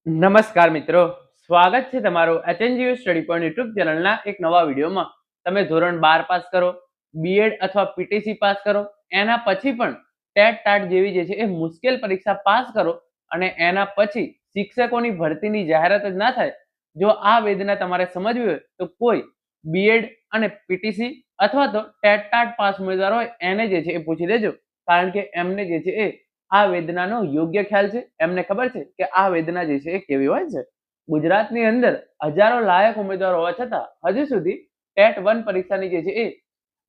નમસ્કાર મિત્રો, સ્વાગત છે તમારું એચએનજીયુ સ્ટડી પોઈન્ટ યુટ્યુબ ચેનલના એક નવા વિડીયોમાં. તમે ધોરણ 12 પાસ કરો, બીએડ અથવા પીટીસી પાસ કરો, એના પછી પણ ટેટ ટાટ જેવી જે છે એ મુશ્કેલ પરીક્ષા પાસ કરો અને એના પછી શિક્ષકોની ભરતીની જાહેરાત જ ના થાય. જો આ વેદના તમારે સમજવી હોય તો કોઈ બીએડ અને પીટીસી અથવા તો ટેટ ટાટ પાસ ઉમેદવાર હોય એને જે છે એ પૂછી લેજો, કારણ કે એમને જે છે એ આ વેદનાનો યોગ્ય ખ્યાલ છે. એમને ખબર છે કે આ વેદના જે છે એ કેવી હોય છે. ગુજરાતની અંદર હજારો લાયક ઉમેદવારો હોવા છતાં હજુ સુધી ટેટ 1 પરીક્ષાની જે છે એ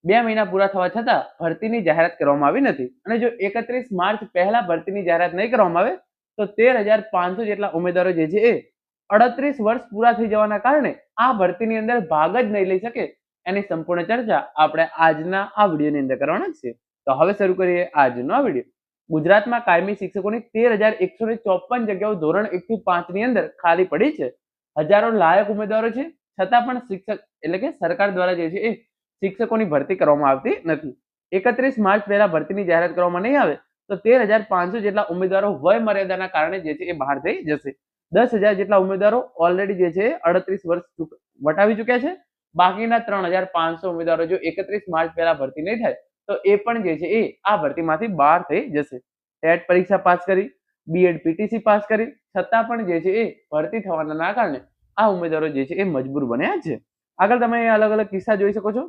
2 મહિના પૂરા થવા છતાં ભરતીની જાહેરાત કરવામાં આવી નથી. અને જો 31 માર્ચ પહેલા ભરતીની જાહેરાત નહીં કરવામાં આવે તો 13,500 જેટલા ઉમેદવારો જે છે એ 38 વર્ષ પૂરા થઈ જવાના કારણે આ ભરતીની અંદર ભાગ જ નહીં લઈ શકે. એની સંપૂર્ણ ચર્ચા આપણે આજના આ વિડીયોની અંદર કરવાના છીએ. તો હવે શરૂ કરીએ આજનો આ વિડીયો. ગુજરાતમાં કાયમી શિક્ષકોની 13,154 જગ્યાઓ ધોરણ 1 થી 5 ની અંદર ખાલી પડી છે. હજારો લાયક ઉમેદવારો છે, છતાં પણ શિક્ષક એટલે કે સરકાર દ્વારા જે છે એ શિક્ષકોની ભરતી કરવામાં આવતી નથી. 31 માર્ચ પહેલા ભરતીની જાહેરાત કરવામાં નહીં આવે તો 13,500 જેટલા ઉમેદવારો વય મર્યાદાના કારણે જે છે એ બહાર થઈ જશે. 10,000 જેટલા ઉમેદવારો ઓલરેડી જે છે 38 વર્ષ વટાવી ચૂક્યા છે. બાકીના 3,500 ઉમેદવારો જો 31 માર્ચ પહેલા ભરતી નહીં થાય તો એ પણ જે છે એ આ ભરતીમાંથી બહાર થઈ જશે. ટેટ પરીક્ષા પાસ કરી, બીએડ પીટીસી પાસ કરી, છતાં પણ જે છે એ ભરતી થવાના કારણે આ ઉમેદવારો જે છે એ મજબૂર બન્યા છે. આગળ તમે અલગ અલગ કિસ્સા જોઈ શકો છો.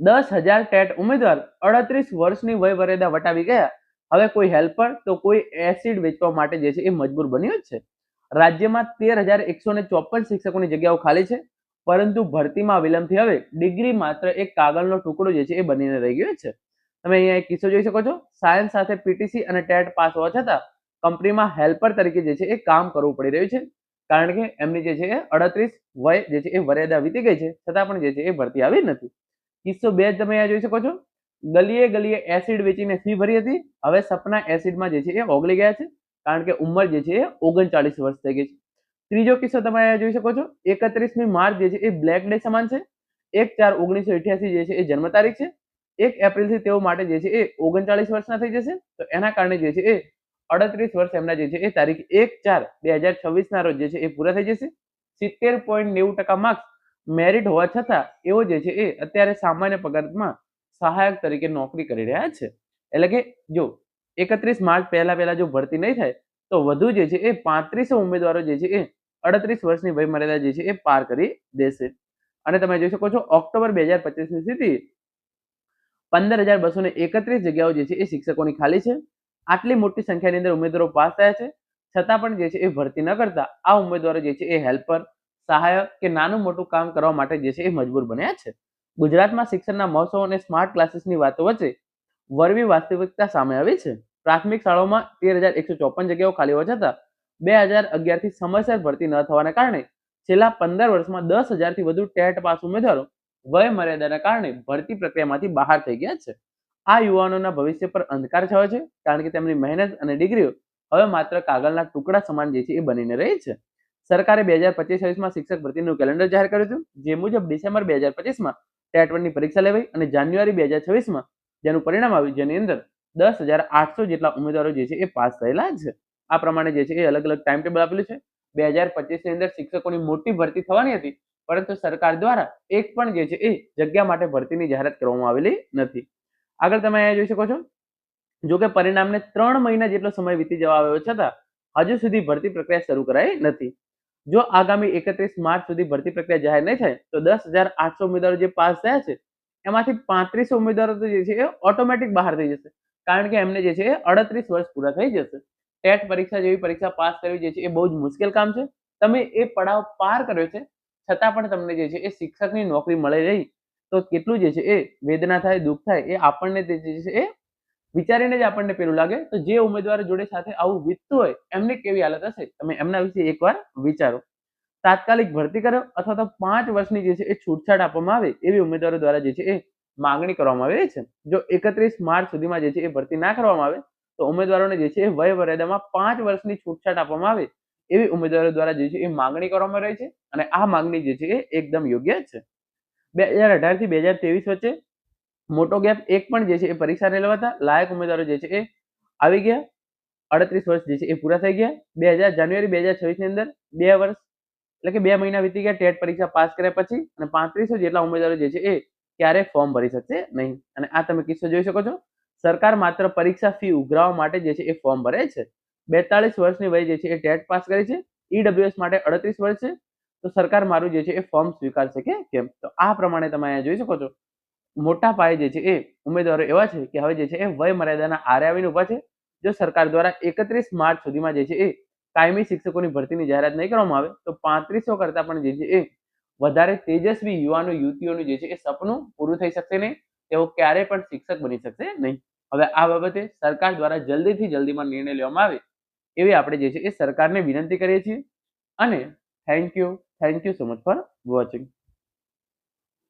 10,000 ટેટ ઉમેદવાર 38 વર્ષની વય મર્યાદા વટાવી ગયા. હવે કોઈ હેલ્પર તો કોઈ એસિડ વેચવા માટે જે છે એ મજબૂર બન્યો જ છે. રાજ્યમાં 13,154 શિક્ષકોની જગ્યાઓ ખાલી છે, પરંતુ ભરતીમાં વિલંબથી હવે ડિગ્રી માત્ર એક કાગળનો ટુકડો જે છે એ બનીને રહી ગયો છે. તમે અહીંયા એક કિસ્સો જોઈ શકો છો. સાયન્સ સાથે પીટીસી અને ટેટ પાસ હોવા છતાં કંપનીમાં હેલ્પર તરીકે જે છે એ કામ કરવું પડી રહ્યું છે, કારણ કે એમની જે છે એ 38 વય જે છે એ મર્યાદા વીતી ગઈ છે, છતાં પણ જે છે એ ભરતી આવી નથી. કિસ્સો 2 તમે અહીંયા જોઈ શકો છો. ગલીએ ગલીએ એસિડ વેચીને ફી ભરી હતી, હવે સપના એસિડમાં જે છે એ ઓગળી ગયા છે, કારણ કે ઉંમર જે છે એ 39 વર્ષ થઈ ગઈ છે. ત્રીજો કિસ્સો તમે અહીંયા જોઈ શકો છો. 31મી માર્ચ જે છે એ બ્લેક ડે સમાન છે. 1/4/1988 જે છે એ જન્મ તારીખ છે. 1 એપ્રિલથી તેઓ માટે જે છે એ 39 વર્ષના થઈ જશે. તો એના કારણે જે છે એ 38 વર્ષ એમના જે છે એ તારીખ 1/4/2026 ના રોજ જે છે એ પૂરા થઈ જશે. 70.90% માર્ક્સ મેરિટ હોવા છતાં એઓ જે છે એ અત્યારે સામાન્ય પગારમાં સહાયક તરીકે નોકરી કરી રહ્યા છે. એટલે કે જો 31 માર્ચ પહેલા જો ભરતી નહીં થાય તો વધુ જે છે એ 3500 ઉમેદવારો જે છે એ 38 વર્ષની વય મર્યાદા જે છે એ પાર કરી દેશે. અને તમે જોઈ શકો છો ઓક્ટોબર 2025 ની સ્થિતિ 15,231 જગ્યાઓ જે છે એ શિક્ષકોની ખાલી છે. આટલી મોટી સંખ્યાની અંદર ઉમેદવારો પાસ થયા છે, છતાં પણ જે છે એ ભરતી ન કરતા આ ઉમેદવારો જે છે એ હેલ્પર, સહાયક કે નાનું મોટું કામ કરવા માટે જે છે એ મજબૂર બન્યા છે. ગુજરાતમાં શિક્ષણના મહોત્સવ અને સ્માર્ટ ક્લાસીસની વાતો વચ્ચે વરવી વાસ્તવિકતા સામે આવી છે. પ્રાથમિક શાળાઓમાં 13,154 જગ્યાઓ ખાલી હોવા છતાં 2011 થી સમયસર ભરતી ન થવાના કારણે છેલ્લા 15 વર્ષમાં 10,000 થી વધુ ટેટ પાસ ઉમેદવારો વય મર્યાદાના કારણે ભરતી પ્રક્રિયામાંથી બહાર થઈ ગયા છે. આ યુવાનોના ભવિષ્ય પર અંધકાર છવાયો છે, કારણ કે તેમની મહેનત અને ડિગ્રીઓ હવે માત્ર કાગળના ટુકડા સમાન જે છે એ બનીને રહી છે. સરકારે 2025-26માં શિક્ષક ભરતીનું કેલેન્ડર જાહેર કર્યું હતું, જે મુજબ ડિસેમ્બર 2025માં ટેટ 1 ની પરીક્ષા લેવાઈ અને જાન્યુઆરી 2026માં જેનું પરિણામ આવ્યું, જેની અંદર 10,800 જેટલા ઉમેદવારો જે છે એ પાસ થયેલા છે. આ પ્રમાણે જે છે એ અલગ અલગ ટાઈમ ટેબલ આપેલું છે. 2025 ની અંદર શિક્ષકોની મોટી ભરતી થવાની હતી, પરંતુ સરકાર દ્વારા એક પણ જે છે એ જગ્યા માટે ભરતીની જાહેરાત કરવામાં આવેલી નથી. આગળ તમે અહીંયા જોઈ શકો છો. જો કે પરિણામને 3 મહિના જેટલો સમય વીતી જવા આવ્યો છતાં હજુ સુધી ભરતી પ્રક્રિયા શરૂ કરાઈ નથી. જો આગામી 31 માર્ચ સુધી ભરતી પ્રક્રિયા જાહેર નહીં થાય તો 10,800 ઉમેદવારો જે પાસ થયા છે એમાંથી 3500 ઉમેદવારો તો જે છે એ ઓટોમેટિક બહાર થઈ જશે, કારણ કે એમને જે છે એ 38 વર્ષ પૂરા થઈ જશે. ટેટ પરીક્ષા જેવી પરીક્ષા પાસ કરવી જે છે એ બહુ જ મુશ્કેલ કામ છે. તમે એ પડાવ પાર કર્યો છે, છતાં પણ તમને જે છે એ શિક્ષકની નોકરી મળી રહી તો કેટલું જે છે એ વેદના થાય, દુઃખ થાય, એ આપણને જે છે એ વિચારીને જ આપણને પેલું લાગે. તો જે ઉમેદવાર જોડે સાથે આવું વીતતું હોય એમની કેવી હાલત હશે, તમે એમના વિશે એકવાર વિચારો. તાત્કાલિક ભરતી કરો અથવા તો 5 વર્ષની જે છે એ છૂટછાટ આપવામાં આવે એવી ઉમેદવારો દ્વારા જે છે એ માંગણી કરવામાં આવી રહી છે. જો 31 માર્ચ સુધીમાં જે છે એ ભરતી ના કરવામાં આવે તો ઉમેદવારોને જે છે એ વય મર્યાદામાં 5 વર્ષની છૂટછાટ આપવામાં આવે એવી ઉમેદવારો દ્વારા જે છે એ માંગણી કરવામાં રહી છે. અને આ માંગણી જે છે એ એકદમ યોગ્ય છે. 2018 થી 2023 વચ્ચે મોટો ગેપ એક પણ જે છે એ પરીક્ષા નહીં લેવાતા લાયક ઉમેદવારો જે છે એ આવી ગયા. 38 વર્ષ જે છે એ પૂરા થઈ ગયા. જાન્યુઆરી 2026 ની અંદર 2 વર્ષ એટલે કે 2 મહિના વીતી ગયા ટેટ પરીક્ષા પાસ કર્યા પછી, અને 3500 જેટલા ઉમેદવારો જે છે એ ક્યારેય ફોર્મ ભરી શકશે નહીં. અને આ તમે કિસ્સો જોઈ શકો છો. સરકાર માત્ર પરીક્ષા ફી ઉઘરાવવા માટે જે છે એ ફોર્મ ભરે છે. 42 વર્ષની વય જે છે એ ટેટ પાસ કરી છે. ઈડબ્લ્યુએસ માટે 38 વર્ષ છે. તો સરકાર મારું જે છે એ ફોર્મ સ્વીકારશે કે કેમ? તો આ પ્રમાણે તમે અહીંયા જોઈ શકો છો. મોટા પાયે જે છે એ ઉમેદવારો એવા છે કે હવે જે છે એ વય મર્યાદાના આરે આવીને ઉભા છે. જો સરકાર દ્વારા 31 માર્ચ સુધીમાં જે છે એ કાયમી શિક્ષકોની ભરતીની જાહેરાત નહીં કરવામાં આવે તો 3500 કરતા પણ જે છે એ વધારે તેજસ્વી યુવાનો યુવતીઓનું જે છે એ સપનું પૂરું થઈ શકશે નહીં. તેઓ ક્યારેય પણ શિક્ષક બની શકશે નહીં. હવે આ બાબતે સરકાર દ્વારા જલ્દીથી જલ્દીમાં નિર્ણય લેવામાં આવે એવી આપણે જે છે એ સરકારને વિનંતી કરીએ છીએ. અને thank you so much for watching.